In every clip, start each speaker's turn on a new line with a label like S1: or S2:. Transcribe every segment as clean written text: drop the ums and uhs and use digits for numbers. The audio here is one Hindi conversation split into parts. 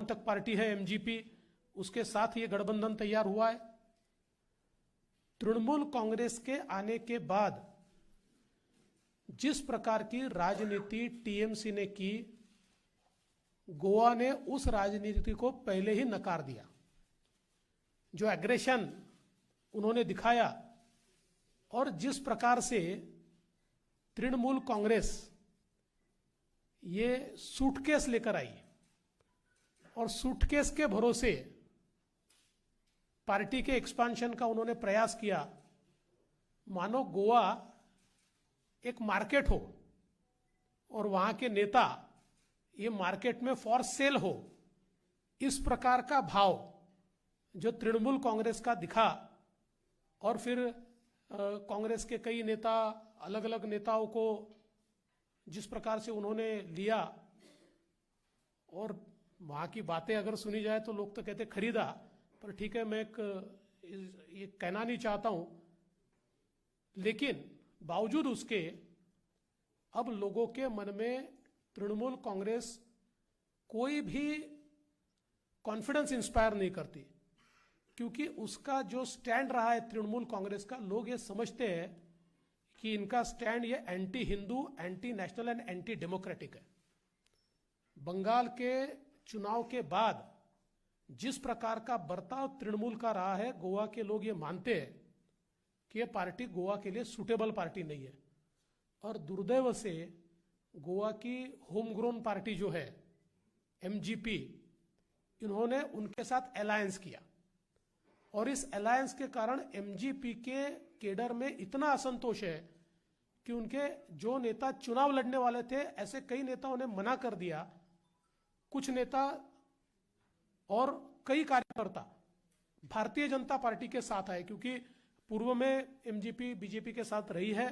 S1: तक पार्टी है एमजीपी, उसके साथ ये गठबंधन तैयार हुआ है। तृणमूल कांग्रेस के आने के बाद जिस प्रकार की राजनीति टीएमसी ने की, गोवा ने उस राजनीति को पहले ही नकार दिया। जो एग्रेशन उन्होंने दिखाया और जिस प्रकार से तृणमूल कांग्रेस ये सूटकेस लेकर आई और सूटकेस के भरोसे पार्टी के एक्सपांशन का उन्होंने प्रयास किया, मानो गोवा एक मार्केट हो और वहां के नेता ये मार्केट में फॉर सेल हो, इस प्रकार का भाव जो तृणमूल कांग्रेस का दिखा। और फिर कांग्रेस के कई नेता, अलग अलग नेताओं को जिस प्रकार से उन्होंने लिया, और वहां की बातें अगर सुनी जाए तो लोग तो कहते खरीदा, पर ठीक है, मैं ये कहना नहीं चाहता हूं, लेकिन बावजूद उसके अब लोगों के मन में तृणमूल कांग्रेस कोई भी कॉन्फिडेंस इंस्पायर नहीं करती, क्योंकि उसका जो स्टैंड रहा है तृणमूल कांग्रेस का, लोग ये समझते हैं कि इनका स्टैंड ये anti Hindu, anti national and anti democratic है। बंगाल के चुनाव के बाद जिस प्रकार का बर्ताव तृणमूल का रहा है, गोवा के लोग ये मानते हैं कि ये पार्टी गोवा के लिए सुटेबल पार्टी नहीं है। और दुर्दैव से गोवा की होम ग्रोन पार्टी जो है एमजीपी, इन्होंने उनके साथ अलायंस किया और इस अलायंस के कारण एमजीपी के केडर में इतना असंतोष है कि उनके जो नेता चुनाव लड़ने वाले थे, ऐसे कई नेताओं ने मना कर दिया। कुछ नेता और कई कार्यकर्ता भारतीय जनता पार्टी के साथ आए, क्योंकि पूर्व में एमजीपी बीजेपी के साथ रही है।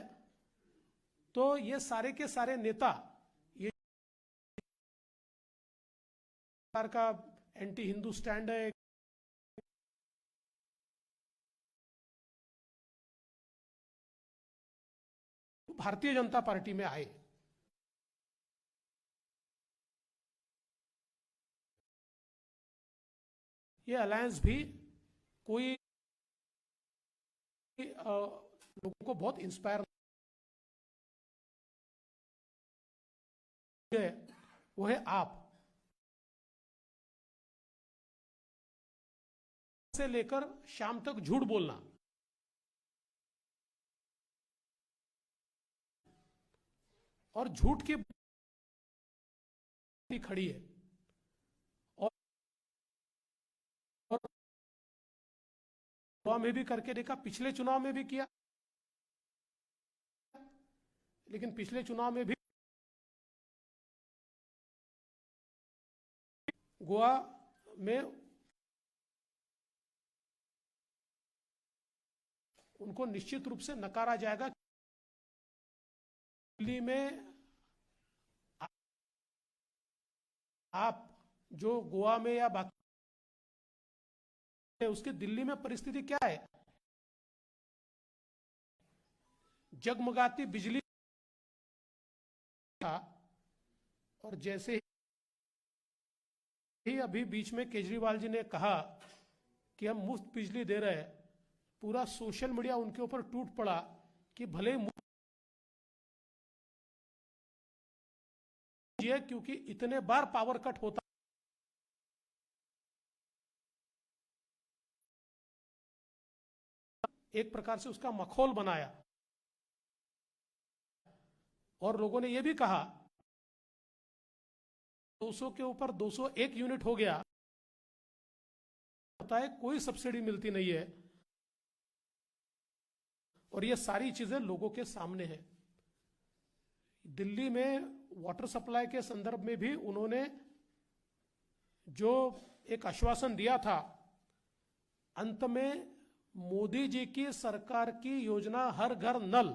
S1: तो ये सारे के सारे नेता ये सरकार का एंटी हिंदू स्टैंड है, भारतीय जनता पार्टी में आए। ये अलायंस भी कोई लोगों को बहुत इंस्पायर है, वो है आप से लेकर शाम तक झूठ बोलना, और झूठ की खड़ी है। और गोवा में भी करके देखा, पिछले चुनाव में भी किया, लेकिन पिछले चुनाव में भी गोवा में उनको निश्चित रूप से नकारा जाएगा। दिल्ली में आप जो गोवा में या बाकी, उसके दिल्ली में परिस्थिति क्या है? जगमगाती बिजली था, और जैसे ही अभी बीच में केजरीवाल जी ने कहा कि हम मुफ्त बिजली दे रहे हैं, पूरा सोशल मीडिया उनके ऊपर टूट पड़ा कि भले ही मुफ्त, क्योंकि इतने बार पावर कट होता, एक प्रकार से उसका मखौल बनाया। और लोगों ने यह भी कहा 200 के ऊपर 201 यूनिट हो गया, पता है कोई सब्सिडी मिलती नहीं है। और ये सारी चीजें लोगों के सामने है। दिल्ली में वाटर सप्लाई के संदर्भ में भी उन्होंने जो एक आश्वासन दिया था, अंत में मोदी जी की सरकार की योजना हर घर नल,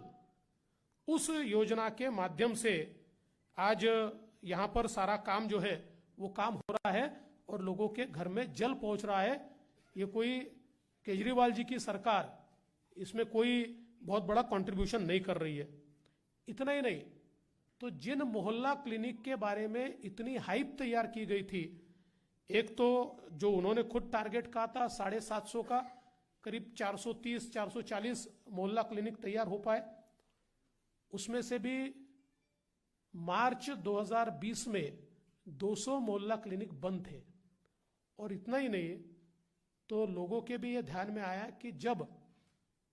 S1: उस योजना के माध्यम से आज यहां पर सारा काम जो है वो काम हो रहा है और लोगों के घर में जल पहुंच रहा है। ये कोई केजरीवाल जी की सरकार इसमें कोई बहुत बड़ा कंट्रीब्यूशन नहीं कर रही है। इतना ही नहीं, तो जिन मोहल्ला क्लिनिक के बारे में इतनी हाइप तैयार की गई थी एक तो जो उन्होंने खुद टारगेट कहा था 750 का, करीब 430 440 मोहल्ला क्लिनिक तैयार हो पाए। उसमें से भी मार्च 2020 में 200 मोहल्ला क्लिनिक बंद थे। और इतना ही नहीं, तो लोगों के भी ये ध्यान में आया कि जब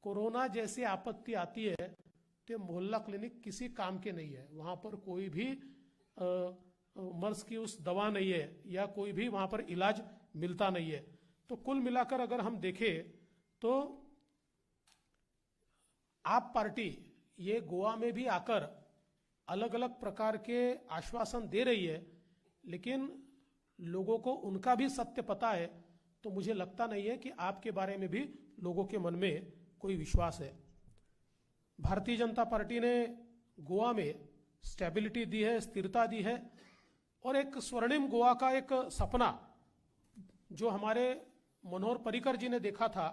S1: कोरोना जैसी आपत्ति आती है तो मोहल्ला क्लिनिक किसी काम के नहीं है, वहां पर कोई भी मर्स की उस दवा नहीं है या कोई भी वहां पर इलाज मिलता नहीं है। तो कुल मिलाकर अगर हम देखें तो आप पार्टी ये गोवा में भी आकर अलग अलग प्रकार के आश्वासन दे रही है, लेकिन लोगों को उनका भी सत्य पता है। तो मुझे लगता नहीं है कि आपके बारे में भी लोगों के मन में कोई विश्वास है। भारतीय जनता पार्टी ने गोवा में स्टेबिलिटी दी है, स्थिरता दी है, और एक स्वर्णिम गोवा का एक सपना जो हमारे मनोहर पर्रिकर जी ने देखा था